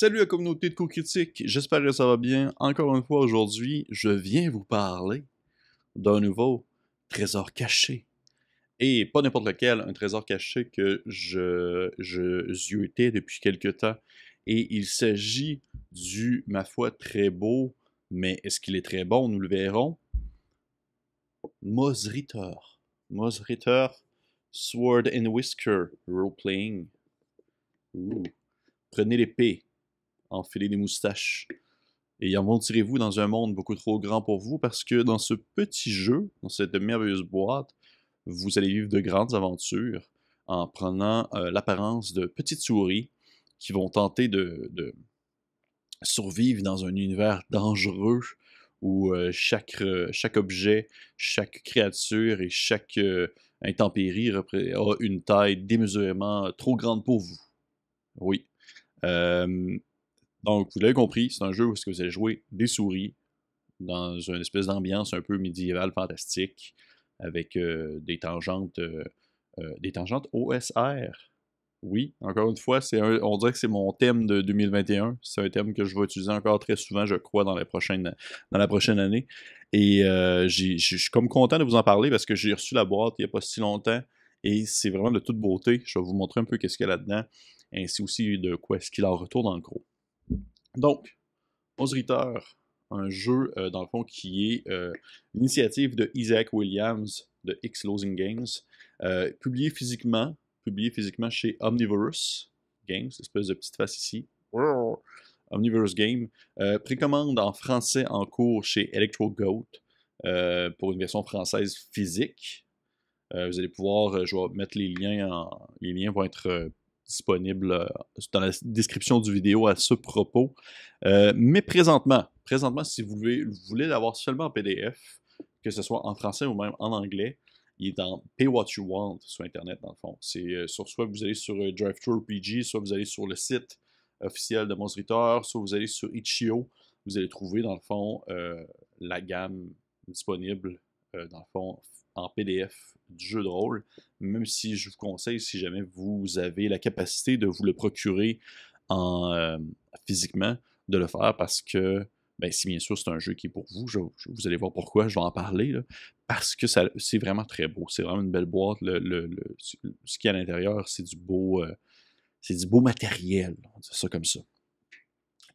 Salut la communauté de coups critiques, j'espère que ça va bien. Encore une fois aujourd'hui, je viens vous parler d'un nouveau trésor caché. Et pas n'importe lequel, un trésor caché que je ziotais depuis quelque temps. Et il s'agit du, ma foi, très beau, mais est-ce qu'il est très bon, nous le verrons, Moz Ritter. Moz Ritter, Sword and Whisker, role-playing. Ouh. Prenez l'épée, enfilez des moustaches. Et aventurez-vous dans un monde beaucoup trop grand pour vous parce que dans ce petit jeu, dans cette merveilleuse boîte, vous allez vivre de grandes aventures en prenant l'apparence de petites souris qui vont tenter de survivre dans un univers dangereux où chaque objet, chaque créature et chaque intempérie a une taille démesurément trop grande pour vous. Oui. Donc, vous l'avez compris, c'est un jeu où vous allez jouer des souris dans une espèce d'ambiance un peu médiévale fantastique avec des tangentes OSR. Oui, encore une fois, on dirait que c'est mon thème de 2021. C'est un thème que je vais utiliser encore très souvent, je crois, dans la prochaine année. Et je suis comme content de vous en parler parce que j'ai reçu la boîte il n'y a pas si longtemps et c'est vraiment de toute beauté. Je vais vous montrer un peu qu'est-ce qu'il y a là-dedans, ainsi aussi de quoi est-ce qu'il en retourne en gros. Donc, Ritter, un jeu, dans le fond, qui est l'initiative de Isaac Williams de X Losing Games, publié physiquement chez Omnivorous Games, espèce de petite face ici. Omnivorous Game. Précommande en français en cours chez Electro Goat pour une version française physique. Vous allez pouvoir, je vais mettre les liens vont être disponibles dans la description du vidéo à ce propos. Mais présentement, si vous voulez l'avoir seulement en PDF, que ce soit en français ou même en anglais, il est en Pay What You Want sur Internet, dans le fond. C'est soit vous allez sur DriveThruRPG, soit vous allez sur le site officiel de Moz Ritter, soit vous allez sur Itch.io. Vous allez trouver, dans le fond, la gamme disponible, dans le fond, en PDF du jeu de rôle, même si je vous conseille, si jamais vous avez la capacité de vous le procurer physiquement, de le faire parce que, ben, si bien sûr c'est un jeu qui est pour vous, vous allez voir pourquoi, je vais en parler, là, parce que c'est vraiment très beau, c'est vraiment une belle boîte, ce qu'il y a à l'intérieur, c'est du beau matériel, on va dire ça comme ça.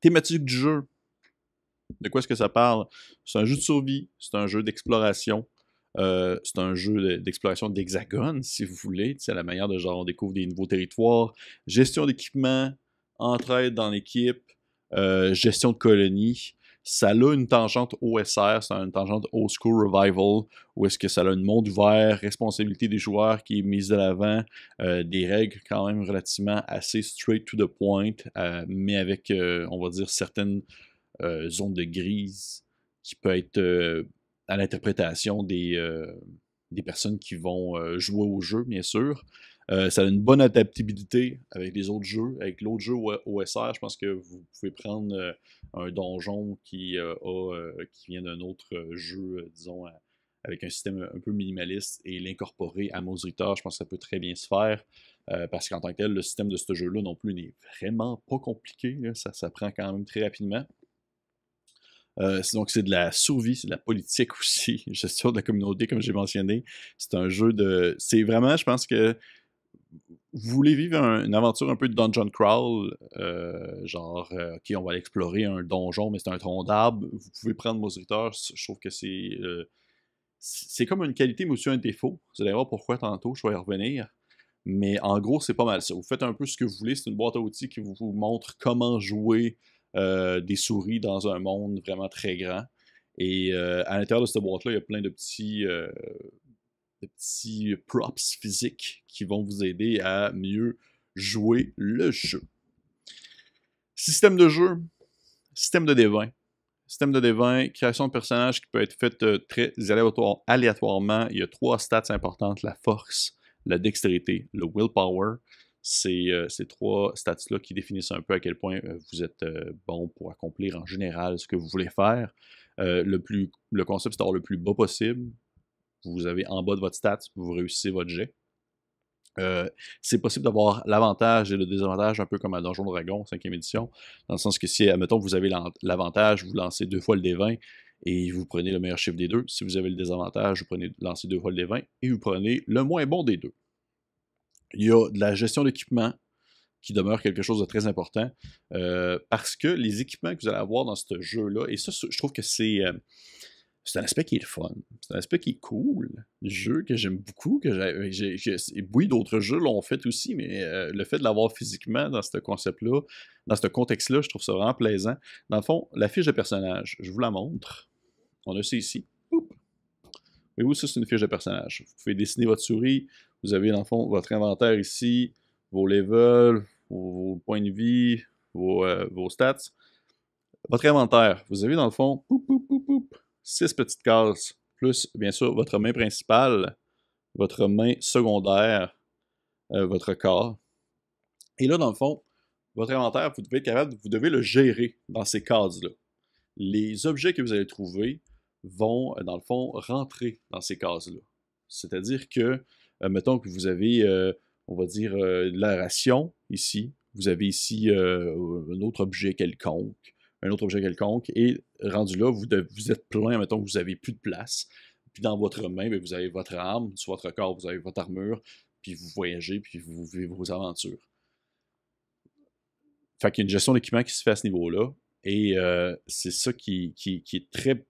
Thématique du jeu, de quoi est-ce que ça parle? C'est un jeu de survie, c'est un jeu d'exploration, c'est un jeu d'exploration d'hexagone, si vous voulez. C'est à la manière de genre, on découvre des nouveaux territoires, gestion d'équipement, entraide dans l'équipe, gestion de colonies. Ça a une tangente OSR, c'est une tangente Old School Revival, où est-ce que ça a un monde ouvert, responsabilité des joueurs qui est mise de l'avant, des règles quand même relativement assez straight to the point, mais avec, on va dire, certaines zones de grise qui peut être à l'interprétation des personnes qui vont jouer au jeu, bien sûr. Ça a une bonne adaptabilité avec les autres jeux. Avec l'autre jeu OSR, je pense que vous pouvez prendre un donjon qui vient d'un autre jeu, disons, avec un système un peu minimaliste et l'incorporer à Moz Ritter. Je pense que ça peut très bien se faire. Parce qu'en tant que tel, le système de ce jeu-là non plus n'est vraiment pas compliqué. Ça s'apprend quand même très rapidement. Donc c'est de la survie, c'est de la politique aussi, gestion de la communauté, comme j'ai mentionné. C'est un jeu de... C'est vraiment, je pense que vous voulez vivre une aventure un peu de dungeon crawl, ok, on va aller explorer un donjon, mais c'est un tronc d'arbre. Vous pouvez prendre Moz Ritter, je trouve que c'est comme une qualité, mais aussi un défaut. Vous allez voir pourquoi tantôt, je vais y revenir. Mais en gros, c'est pas mal ça. Vous faites un peu ce que vous voulez. C'est une boîte à outils qui vous montre comment jouer des souris dans un monde vraiment très grand. Et à l'intérieur de cette boîte-là, il y a plein de petits props physiques qui vont vous aider à mieux jouer le jeu. Système de jeu, système de D20. Système de D20, création de personnages qui peut être faite très aléatoirement. Il y a 3 stats importantes, la force, la dextérité, le willpower. C'est ces 3 stats-là qui définissent un peu à quel point vous êtes bon pour accomplir en général ce que vous voulez faire. Le concept, c'est d'avoir le plus bas possible. Vous avez en bas de votre stats, vous réussissez votre jet. C'est possible d'avoir l'avantage et le désavantage un peu comme à Donjon Dragon, 5e édition, dans le sens que si, admettons, vous avez l'avantage, vous lancez 2 fois le D20 et vous prenez le meilleur chiffre des deux. Si vous avez le désavantage, vous lancez 2 fois le D20 et vous prenez le moins bon des deux. Il y a de la gestion d'équipement qui demeure quelque chose de très important, parce que les équipements que vous allez avoir dans ce jeu-là, et ça, je trouve que c'est un aspect qui est le fun. C'est un aspect qui est cool du jeu, que j'aime beaucoup. Oui, d'autres jeux l'ont fait aussi, mais le fait de l'avoir physiquement dans ce concept-là, dans ce contexte-là, je trouve ça vraiment plaisant. Dans le fond, la fiche de personnage, je vous la montre. On a ça ici. Oups. Mais oui, ça, c'est une fiche de personnage. Vous pouvez dessiner votre souris. Vous avez, dans le fond, votre inventaire ici, vos levels, vos points de vie, vos stats. Votre inventaire, vous avez, dans le fond, 6 petites cases, plus, bien sûr, votre main principale, votre main secondaire, votre corps. Et là, dans le fond, votre inventaire, vous devez être capable, vous devez le gérer dans ces cases-là. Les objets que vous allez trouver vont, dans le fond, rentrer dans ces cases-là. C'est-à-dire que, mettons que vous avez, on va dire, la ration ici. Vous avez ici un autre objet quelconque. Et rendu là, vous êtes plein, mettons que vous n'avez plus de place. Puis dans votre main, bien, vous avez votre arme, sur votre corps, vous avez votre armure, puis vous voyagez, puis vous vivez vos aventures. Fait qu'il y a une gestion d'équipement qui se fait à ce niveau-là. Et c'est ça qui est très.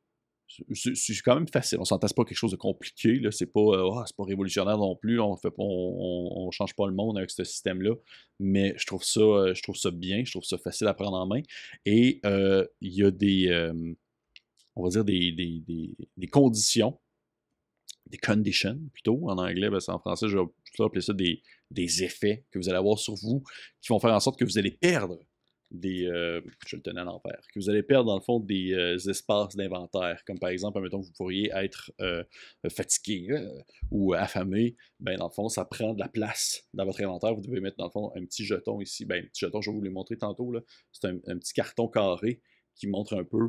C'est quand même facile. On s'entend pas quelque chose de compliqué. C'est pas révolutionnaire non plus. On change pas le monde avec ce système-là. Mais je trouve ça bien. Je trouve ça facile à prendre en main. Et il y a on va dire des conditions, des conditions plutôt en anglais. En français, je vais plutôt appeler ça des effets que vous allez avoir sur vous qui vont faire en sorte que vous allez perdre je le tenais à l'envers, que vous allez perdre dans le fond des espaces d'inventaire, comme par exemple, admettons que vous pourriez être fatigué ou affamé, ben dans le fond, ça prend de la place dans votre inventaire. Vous devez mettre dans le fond un petit jeton ici, ben un petit jeton, je vais vous le montrer tantôt, là. C'est un petit carton carré qui montre un peu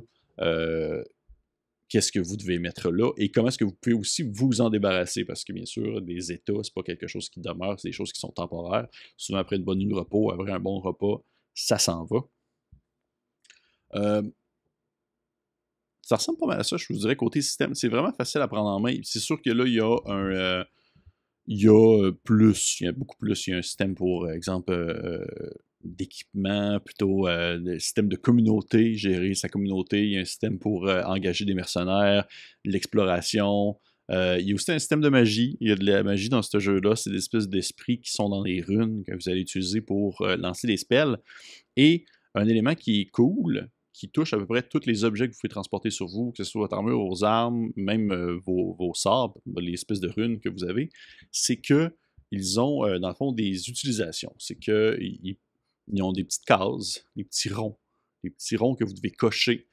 qu'est-ce que vous devez mettre là et comment est-ce que vous pouvez aussi vous en débarrasser, parce que bien sûr, des états, c'est pas quelque chose qui demeure, c'est des choses qui sont temporaires. Souvent après une bonne nuit de repos, après un bon repas, ça s'en va. Ça ressemble pas mal à ça, je vous dirais, côté système. C'est vraiment facile à prendre en main. C'est sûr que là, il y a il y a plus, il y a beaucoup plus. Il y a un système pour exemple d'équipement, plutôt le système de communauté, gérer sa communauté. Il y a un système pour engager des mercenaires, l'exploration. Il y a aussi un système de magie. Il y a de la magie dans ce jeu-là. C'est des espèces d'esprits qui sont dans les runes que vous allez utiliser pour lancer des spells. Et un élément qui est cool, qui touche à peu près tous les objets que vous pouvez transporter sur vous, que ce soit votre armure, vos armes, même vos sabres, les espèces de runes que vous avez, c'est qu'ils ont, dans le fond, des utilisations. C'est qu'ils ont des petites cases, des petits ronds que vous devez cocher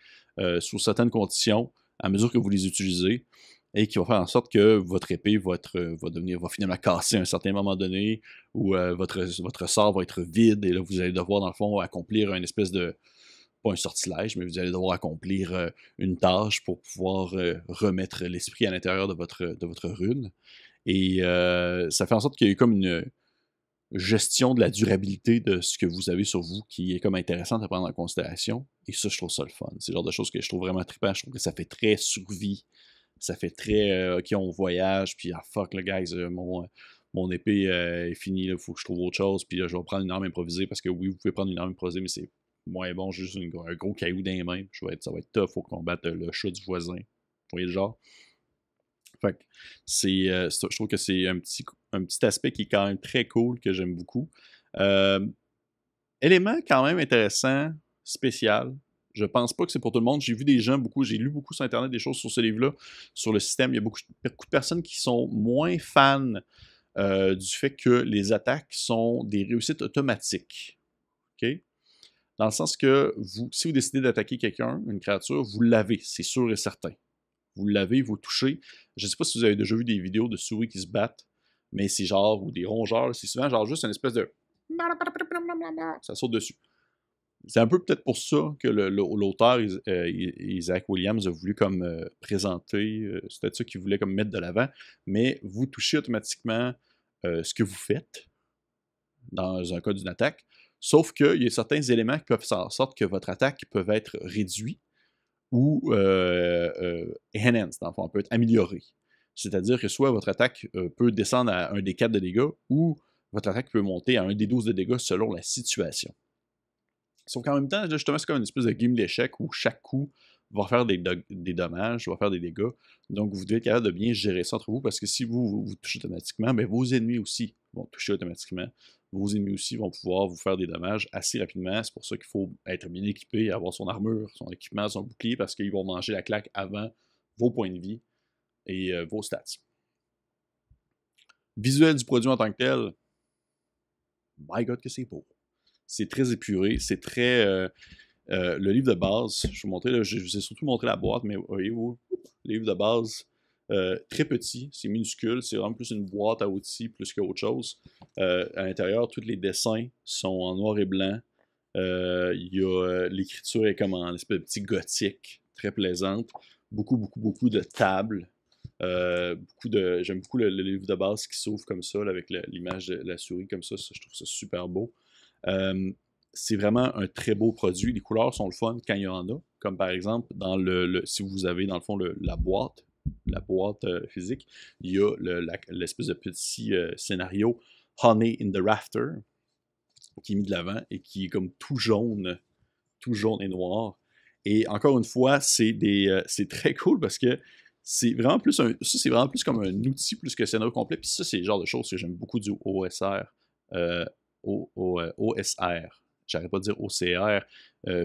sous certaines conditions à mesure que vous les utilisez, et qui va faire en sorte que votre épée va finalement casser à un certain moment donné, ou votre sort va être vide, et là, vous allez devoir, dans le fond, accomplir une espèce de, pas un sortilège, mais vous allez devoir accomplir une tâche pour pouvoir remettre l'esprit à l'intérieur de votre rune. Et ça fait en sorte qu'il y a comme une gestion de la durabilité de ce que vous avez sur vous qui est comme intéressante à prendre en considération. Et ça, je trouve ça le fun. C'est le genre de choses que je trouve vraiment trippant. Je trouve que ça fait très survie. Ça fait très OK, on voyage, puis fuck, le guys, mon épée est finie, il faut que je trouve autre chose, puis là, je vais prendre une arme improvisée, parce que oui, vous pouvez prendre une arme improvisée, mais c'est moins bon, juste un gros caillou dans les mains. Ça va être tough, faut combattre le chat du voisin. Vous voyez le genre? Fait que je trouve que c'est un petit aspect qui est quand même très cool, que j'aime beaucoup. Élément quand même intéressant, spécial. Je pense pas que c'est pour tout le monde. J'ai vu des gens j'ai lu beaucoup sur Internet des choses sur ce livre-là, sur le système. Il y a beaucoup de personnes qui sont moins fans du fait que les attaques sont des réussites automatiques. OK? Dans le sens que si vous décidez d'attaquer quelqu'un, une créature, vous l'avez, c'est sûr et certain. Vous l'avez, vous touchez. Je ne sais pas si vous avez déjà vu des vidéos de souris qui se battent, mais c'est genre, ou des rongeurs, c'est souvent genre juste une espèce de... Ça saute dessus. C'est un peu peut-être pour ça que l'auteur Isaac Williams a voulu comme présenter, c'était ça qu'il voulait comme mettre de l'avant, mais vous touchez automatiquement ce que vous faites dans un cas d'une attaque, sauf qu'il y a certains éléments qui peuvent faire en sorte que votre attaque peut être réduite ou enhanced, dans le fond, peut être améliorée. C'est-à-dire que soit votre attaque peut descendre à 1d4 de dégâts, ou votre attaque peut monter à 1d12 de dégâts selon la situation. Sauf qu'en même temps, justement, c'est comme une espèce de game d'échecs où chaque coup va faire des dommages, va faire des dégâts. Donc, vous devez être capable de bien gérer ça entre vous, parce que si vous touchez automatiquement, bien, vos ennemis aussi vont toucher automatiquement. Vos ennemis aussi vont pouvoir vous faire des dommages assez rapidement. C'est pour ça qu'il faut être bien équipé, avoir son armure, son équipement, son bouclier, parce qu'ils vont manger la claque avant vos points de vie et vos stats. Visuel du produit en tant que tel, my God que c'est beau. C'est très épuré, c'est très... le livre de base, je vous ai surtout montré la boîte, mais voyez-vous, le livre de base, très petit, c'est minuscule, c'est vraiment plus une boîte à outils plus qu'autre chose. À l'intérieur, tous les dessins sont en noir et blanc. L'écriture est comme en espèce de petit gothique, très plaisante. Beaucoup de tables. J'aime beaucoup le livre de base qui s'ouvre comme ça, là, avec l'image de la souris comme ça, je trouve ça super beau. C'est vraiment un très beau produit. Les couleurs sont le fun quand il y en a. Comme par exemple, si vous avez dans le fond la boîte physique, il y a l'espèce de petit scénario Honey in the Rafter qui est mis de l'avant et qui est comme tout jaune et noir. Et encore une fois, c'est très cool parce que c'est vraiment plus comme un outil plus que scénario complet. Puis ça, c'est le genre de choses que j'aime beaucoup du OSR. OSR. J'arrête pas de dire OCR.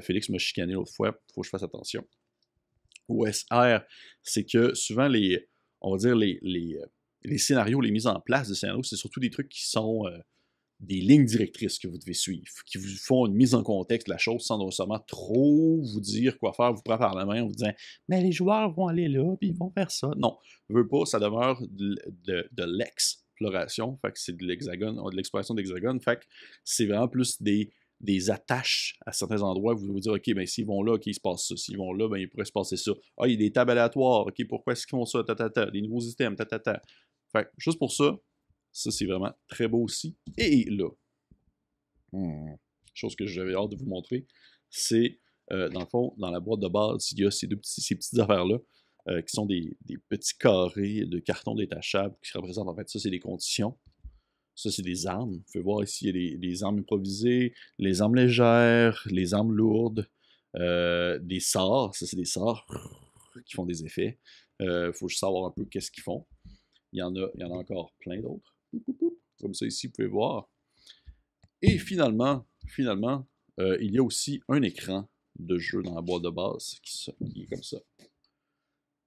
Félix m'a chicané l'autre fois, il faut que je fasse attention. OSR, c'est que souvent on va dire les scénarios, les mises en place de scénarios, c'est surtout des trucs qui sont des lignes directrices que vous devez suivre, qui vous font une mise en contexte de la chose sans nécessairement trop vous dire quoi faire, vous prendre par la main en vous disant « Mais les joueurs vont aller là, puis ils vont faire ça. » Non, je veux pas, ça demeure de l'exploration, fait que c'est de l'hexagone, de l'exploration d'hexagone, fait que c'est vraiment plus des attaches à certains endroits où vous vous dire, OK, ben s'ils vont là, OK, il se passe ça. S'ils vont là, ben il pourrait se passer ça. Ah, il y a des tables aléatoires, OK, pourquoi est-ce qu'ils font ça? Des nouveaux systèmes, Fait que, juste pour ça, c'est vraiment très beau aussi. Et là, chose que j'avais hâte de vous montrer, c'est, dans le fond, dans la boîte de base, il y a ces petites affaires-là, qui sont des petits carrés de carton détachable qui représentent, en fait, ça, c'est des conditions. Ça, c'est des armes. Vous pouvez voir ici, il y a des armes improvisées, les armes légères, les armes lourdes, des sorts. Ça, c'est des sorts qui font des effets. Faut juste savoir un peu qu'est-ce qu'ils font. Il y en a encore plein d'autres. Comme ça, ici, vous pouvez voir. Et finalement, il y a aussi un écran de jeu dans la boîte de base qui est comme ça.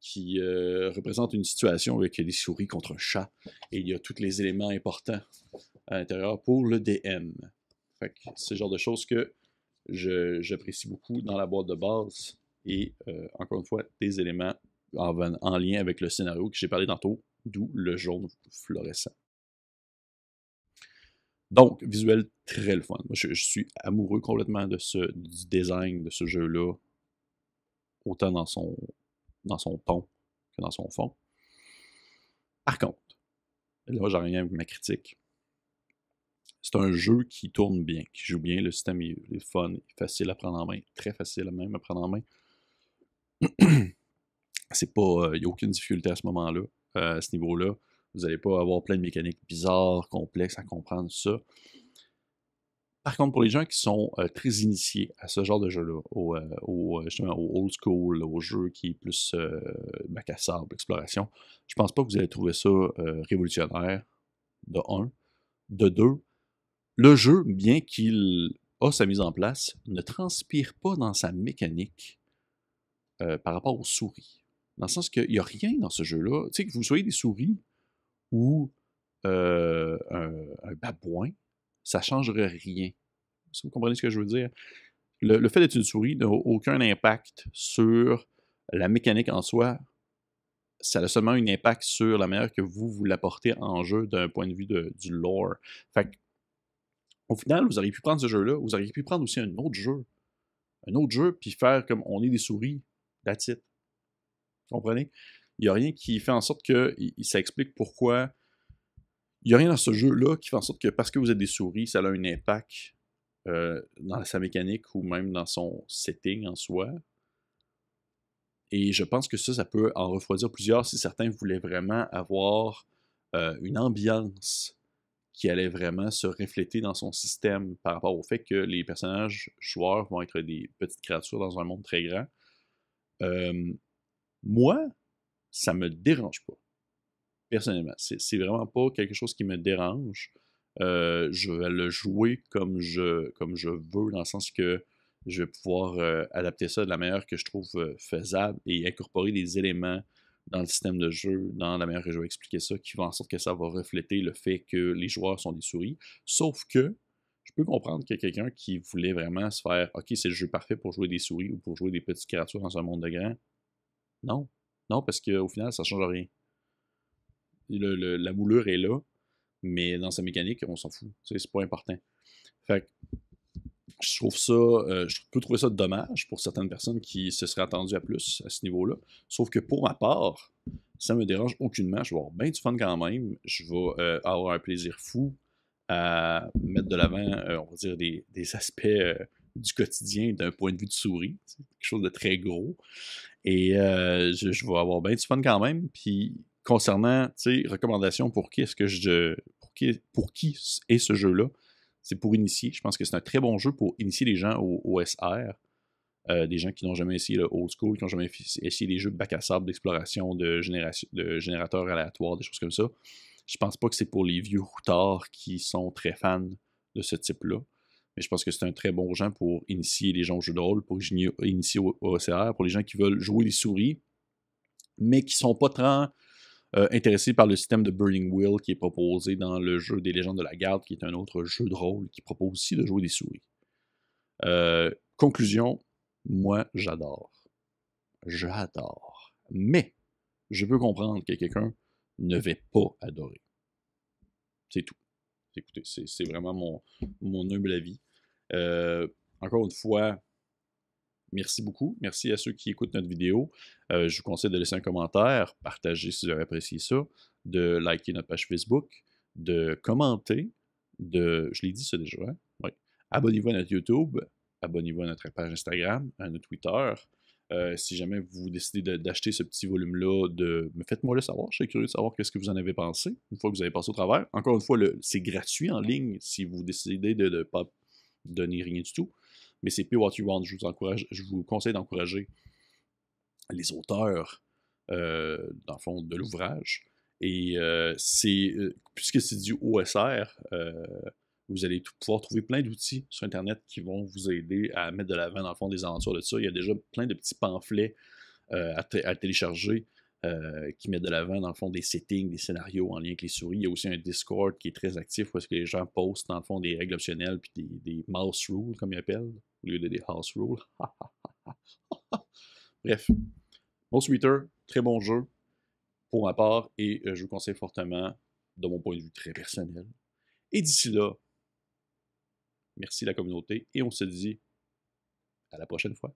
Qui représente une situation avec des souris contre un chat. Et il y a tous les éléments importants à l'intérieur pour le DM. Fait que c'est le genre de choses que j'apprécie beaucoup dans la boîte de base. Et encore une fois, des éléments en lien avec le scénario que j'ai parlé tantôt, d'où le jaune fluorescent. Donc, visuel très le fun. Moi, je suis amoureux complètement du design de ce jeu-là, autant dans son ton que dans son fond. Par contre, là, j'en reviens avec ma critique. C'est un jeu qui tourne bien, qui joue bien, le système est fun, est facile à prendre en main, très facile même à prendre en main. C'est pas, il n'y a aucune difficulté à ce moment-là, à ce niveau-là. Vous n'allez pas avoir plein de mécaniques bizarres, complexes à comprendre ça. Par contre, pour les gens qui sont très initiés à ce genre de jeu-là, justement au old school, au jeu qui est plus bac à sable, exploration, je pense pas que vous allez trouver ça révolutionnaire, de 1. De 2, le jeu, bien qu'il a sa mise en place, ne transpire pas dans sa mécanique par rapport aux souris. Dans le sens qu'il n'y a rien dans ce jeu-là. Tu sais, que vous soyez des souris ou un babouin, ça ne changerait rien. Si vous comprenez ce que je veux dire. Le fait d'être une souris n'a aucun impact sur la mécanique en soi. Ça a seulement un impact sur la manière que vous l'apportez en jeu d'un point de vue du lore. Fait que, au final, vous auriez pu prendre ce jeu-là, vous auriez pu prendre aussi un autre jeu, puis faire comme on est des souris, that's it. Vous comprenez? Il n'y a rien qui fait en sorte que ça explique pourquoi Il n'y a rien dans ce jeu-là qui fait en sorte que parce que vous êtes des souris, ça a un impact dans sa mécanique ou même dans son setting en soi. Et je pense que ça peut en refroidir plusieurs si certains voulaient vraiment avoir une ambiance qui allait vraiment se refléter dans son système par rapport au fait que les personnages joueurs vont être des petites créatures dans un monde très grand. Moi, ça me dérange pas, personnellement. C'est vraiment pas quelque chose qui me dérange. Je vais le jouer comme je veux, dans le sens que je vais pouvoir adapter ça de la manière que je trouve faisable et incorporer des éléments dans le système de jeu, dans la manière que je vais expliquer ça, qui va en sorte que ça va refléter le fait que les joueurs sont des souris. Sauf que je peux comprendre qu'il y a quelqu'un qui voulait vraiment se faire OK, c'est le jeu parfait pour jouer des souris ou pour jouer des petites créatures dans un monde de grand. Non. Non, parce qu'au final, ça ne change rien. La moulure est là, mais dans sa mécanique, on s'en fout. C'est pas important. Fait que je trouve ça, je peux trouver ça dommage pour certaines personnes qui se seraient attendues à plus à ce niveau-là. Sauf que pour ma part, ça me dérange aucunement. Je vais avoir bien du fun quand même. Je vais avoir un plaisir fou à mettre de l'avant, on va dire, des aspects du quotidien d'un point de vue de souris. C'est quelque chose de très gros. Et je vais avoir bien du fun quand même. Puis concernant, tu sais, recommandations pour qui est-ce que pour qui est ce jeu-là, c'est pour initier. Je pense que c'est un très bon jeu pour initier les gens au OSR. Des gens qui n'ont jamais essayé le old school, qui n'ont jamais essayé les jeux de bac à sable, d'exploration, de générateurs aléatoires, des choses comme ça. Je pense pas que c'est pour les vieux routards qui sont très fans de ce type-là. Mais je pense que c'est un très bon genre pour initier les gens au jeu de rôle, pour initier au OCR, pour les gens qui veulent jouer les souris, mais qui sont pas tant intéressés par le système de Burning Wheel qui est proposé dans le jeu des Légendes de la Garde, qui est un autre jeu de rôle qui propose aussi de jouer des souris. Conclusion, moi, j'adore. J'adore. Mais, je peux comprendre que quelqu'un ne va pas adorer. C'est tout. Écoutez, c'est vraiment mon humble avis. Encore une fois, merci beaucoup. Merci à ceux qui écoutent notre vidéo. Je vous conseille de laisser un commentaire, partager si vous avez apprécié ça, de liker notre page Facebook, de commenter, je l'ai dit ça déjà, hein? Oui. Abonnez-vous à notre YouTube, abonnez-vous à notre page Instagram, à notre Twitter. Si jamais vous décidez d'acheter ce petit volume-là, faites-moi le savoir. Je serais curieux de savoir qu'est-ce que vous en avez pensé une fois que vous avez passé au travers. Encore une fois, c'est gratuit en ligne si vous décidez de ne pas donner rien du tout. Mais c'est Pay What You Want. Je vous conseille d'encourager les auteurs, dans le fond, de l'ouvrage. Et puisque c'est du OSR, vous allez pouvoir trouver plein d'outils sur Internet qui vont vous aider à mettre de l'avant, dans le fond, des aventures de ça. Il y a déjà plein de petits pamphlets à télécharger qui mettent de l'avant, dans le fond, des settings, des scénarios en lien avec les souris. Il y a aussi un Discord qui est très actif parce que les gens postent, dans le fond, des règles optionnelles puis des mouse rules, comme ils appellent, au lieu de des house rules. Bref, Most Reader, très bon jeu pour ma part et je vous conseille fortement de mon point de vue très personnel. Et d'ici là, merci la communauté et on se dit à la prochaine fois.